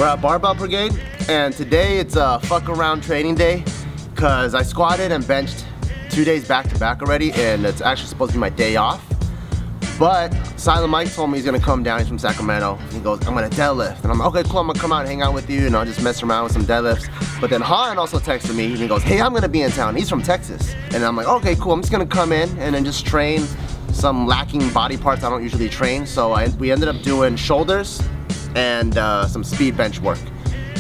We're at Barbell Brigade, and today it's a fuck around training day because I squatted and benched 2 days back to back already, and it's actually supposed to be my day off. But Silent Mike told me he's gonna come down. He's from Sacramento. He goes, I'm gonna deadlift. And I'm like, okay, cool, I'm gonna come out and hang out with you and I'll just mess around with some deadlifts. But then Han also texted me and he goes, hey, I'm gonna be in town. He's from Texas. And I'm like, okay, cool, I'm just gonna come in and then just train some lacking body parts I don't usually train. So we ended up doing shoulders and some speed bench work.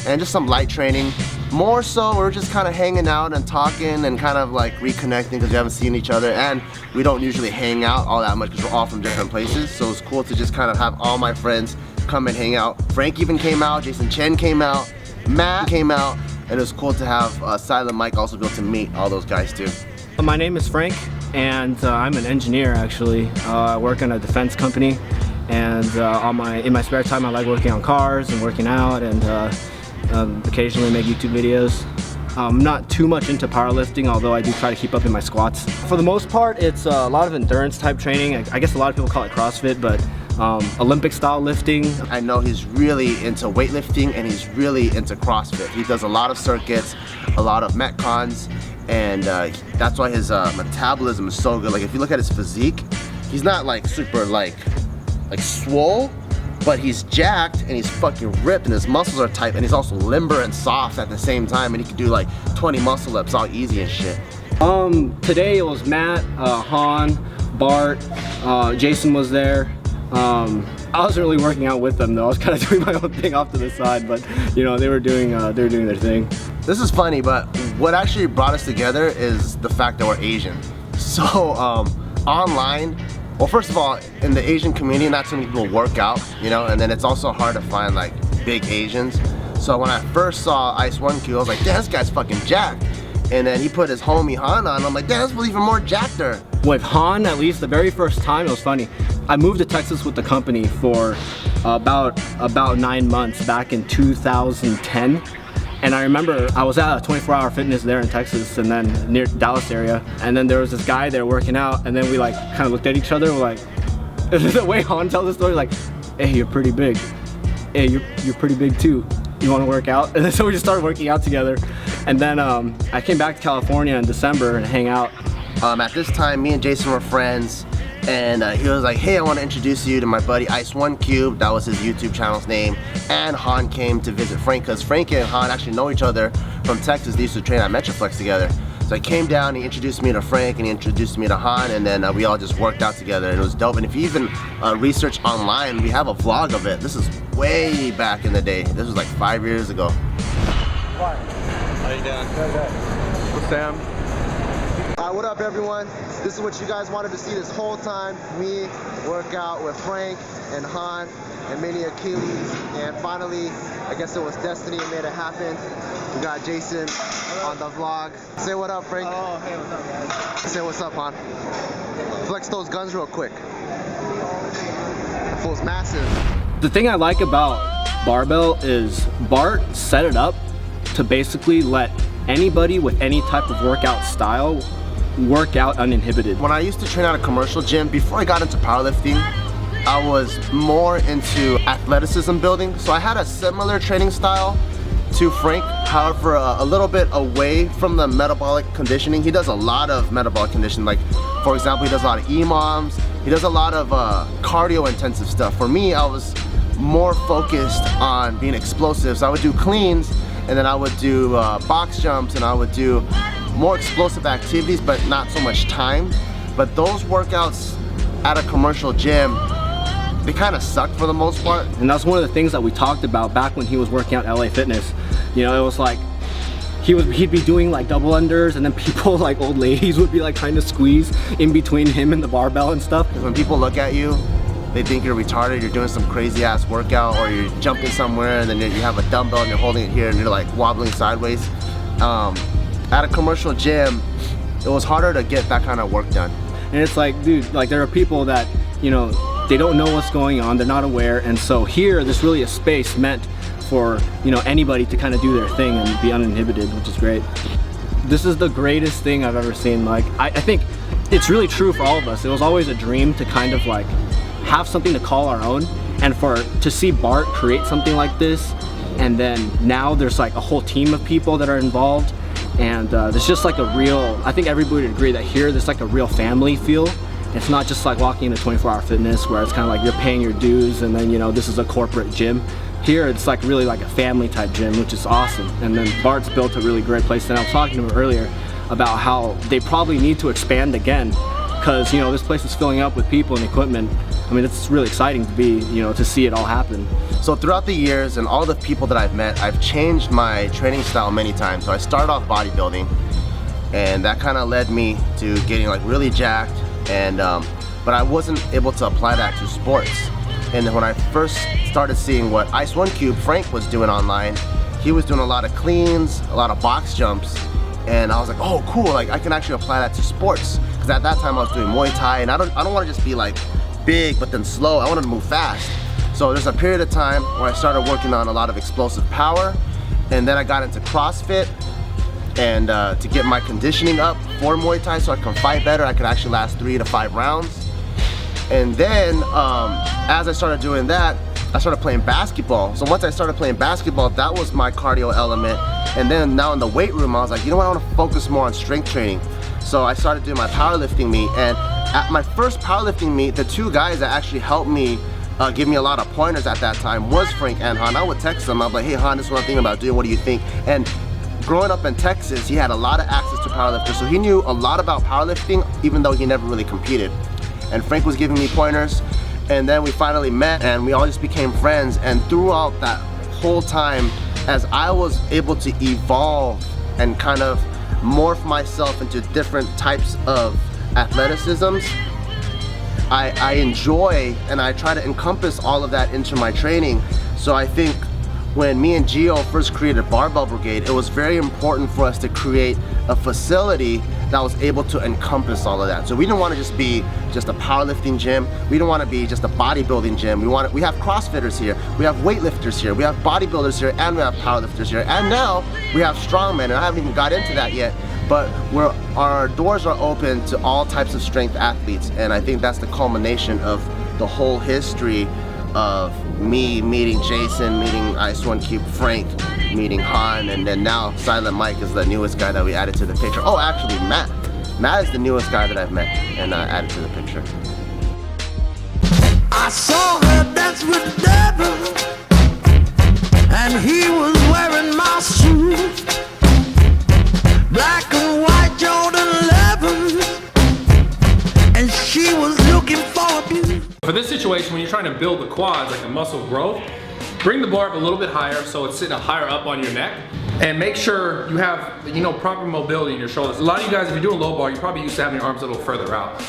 And just some light training. More so, we're just kind of hanging out and talking and kind of like reconnecting because we haven't seen each other, and we don't usually hang out all that much because we're all from different places. So it's cool to just kind of have all my friends come and hang out. Frank even came out, Jason Chen came out, Matt came out, and it was cool to have Silent Mike also be able to meet all those guys too. My name is Frank, and I'm an engineer actually. I work in a defense company, and in my spare time I like working on cars and working out, and occasionally make YouTube videos. I'm not too much into powerlifting, although I do try to keep up in my squats. For the most part, it's a lot of endurance type training. I guess a lot of people call it CrossFit, but Olympic style lifting. I know he's really into weightlifting and he's really into CrossFit. He does a lot of circuits, a lot of Metcons, and that's why his metabolism is so good. Like if you look at his physique, he's not like super like swole, but he's jacked and he's fucking ripped and his muscles are tight, and he's also limber and soft at the same time, and he can do like 20 muscle ups all easy and shit. Today it was Matt, Han, Bart, Jason was there. I wasn't really working out with them though. I was kind of doing my own thing off to the side, but you know, they were doing their thing. This is funny, but what actually brought us together is the fact that we're Asian. So online, well, first of all, in the Asian community, not so many people work out, you know, and then it's also hard to find like big Asians. So when I first saw Ice 1Q, I was like, damn, this guy's fucking jacked. And then he put his homie Han on, I'm like, damn, this was even more jackeder. With Han, at least the very first time, it was funny. I moved to Texas with the company for about 9 months back in 2010. And I remember I was at a 24-hour fitness there in Texas, and then near Dallas area. And then there was this guy there working out, and then we like kind of looked at each other. We're like, the way Han tells the story, like, hey, you're pretty big. Hey, you're pretty big too. You want to work out? And then so we just started working out together. And then I came back to California in December and hang out. At this time, me and Jason were friends, and he was like, hey, I want to introduce you to my buddy Ice 1Q. That was his YouTube channel's name. And Han came to visit Frank because Frank and Han actually know each other from Texas. They used to train at Metroflex together. So I came down, he introduced me to Frank, and he introduced me to Han, and then we all just worked out together, and it was dope. And if you even research online, we have a vlog of it. This is way back in the day. This was like 5 years ago. How you doing? Good. What's Sam? What up, everyone? This is what you guys wanted to see this whole time. Me work out with Frank and Han and mini Achilles, and finally, I guess it was destiny that made it happen. We got Jason on the vlog. Say what up, Frank. Oh, hey, what's up, guys? Say what's up, Han. Flex those guns real quick. That fool's massive. The thing I like about Barbell is Bart set it up to basically let anybody with any type of workout style work out uninhibited. When I used to train at a commercial gym, before I got into powerlifting, I was more into athleticism building. So I had a similar training style to Frank, however, a little bit away from the metabolic conditioning. He does a lot of metabolic conditioning. Like, for example, he does a lot of EMOMs. He does a lot of cardio intensive stuff. For me, I was more focused on being explosive. So I would do cleans, and then I would do box jumps, and I would do more explosive activities, but not so much time. But those workouts at a commercial gym, they kind of sucked for the most part. And that's one of the things that we talked about back when he was working out LA Fitness. You know, it was like, he'd be doing like double unders, and then people like old ladies would be like trying to squeeze in between him and the barbell and stuff. When people look at you, they think you're retarded, you're doing some crazy ass workout, or you're jumping somewhere and then you have a dumbbell and you're holding it here and you're like wobbling sideways. At a commercial gym, it was harder to get that kind of work done. And it's like, dude, like there are people that, you know, they don't know what's going on, they're not aware, and so here, there's really a space meant for, you know, anybody to kind of do their thing and be uninhibited, which is great. This is the greatest thing I've ever seen. Like, I think it's really true for all of us. It was always a dream to kind of like have something to call our own, and to see Bart create something like this, and then now there's like a whole team of people that are involved, and there's just like a real, I think everybody would agree that here there's like a real family feel. It's not just like walking into 24-hour fitness where it's kind of like you're paying your dues and then, you know, this is a corporate gym. Here it's like really like a family type gym, which is awesome. And then Bart's built a really great place, and I was talking to him earlier about how they probably need to expand again, because, you know, this place is filling up with people and equipment. I mean, it's really exciting to be, you know, to see it all happen. So throughout the years and all the people that I've met, I've changed my training style many times. So I started off bodybuilding, and that kind of led me to getting like really jacked, and but I wasn't able to apply that to sports. And when I first started seeing what Ice One Cube Frank was doing online, he was doing a lot of cleans, a lot of box jumps, and I was like, oh cool, like I can actually apply that to sports. Because at that time I was doing Muay Thai, and I don't want to just be like big but then slow. I wanted to move fast. So there's a period of time where I started working on a lot of explosive power, and then I got into CrossFit, and to get my conditioning up for Muay Thai so I can fight better. I could actually last 3 to 5 rounds. And then as I started doing that, I started playing basketball. So once I started playing basketball, that was my cardio element. And then now in the weight room, I was like, you know what, I want to focus more on strength training. So I started doing my powerlifting meet, and at my first powerlifting meet, the 2 guys that actually helped me give me a lot of pointers at that time was Frank and Han. I would text them, I'm like, hey Han, this is what I'm thinking about doing, what do you think? And growing up in Texas, he had a lot of access to powerlifters, so he knew a lot about powerlifting even though he never really competed. And Frank was giving me pointers, and then we finally met and we all just became friends. And throughout that whole time, as I was able to evolve and kind of morph myself into different types of athleticisms, I enjoy and I try to encompass all of that into my training. So I think when me and Gio first created Barbell Brigade, it was very important for us to create a facility that was able to encompass all of that. So we didn't want to just be just a powerlifting gym. We didn't want to be just a bodybuilding gym. We have CrossFitters here, we have weightlifters here, we have bodybuilders here, and we have powerlifters here. And now we have strongmen, and I haven't even got into that yet, but our doors are open to all types of strength athletes. And I think that's the culmination of the whole history of me meeting Jason, meeting Ice One Cube Frank, meeting Han, and then now Silent Mike is the newest guy that we added to the picture. Oh, actually Matt. Matt is the newest guy that I've met and added to the picture. I saw her dance with the devil, and he was wearing my shoes, black and white Jordan 11, and she was looking for abuse. For this situation, when you're trying to build the quads, like a muscle growth, bring the bar up a little bit higher so it's sitting higher up on your neck, and make sure you have, you know, proper mobility in your shoulders. A lot of you guys, if you're doing low bar, you're probably used to having your arms a little further out.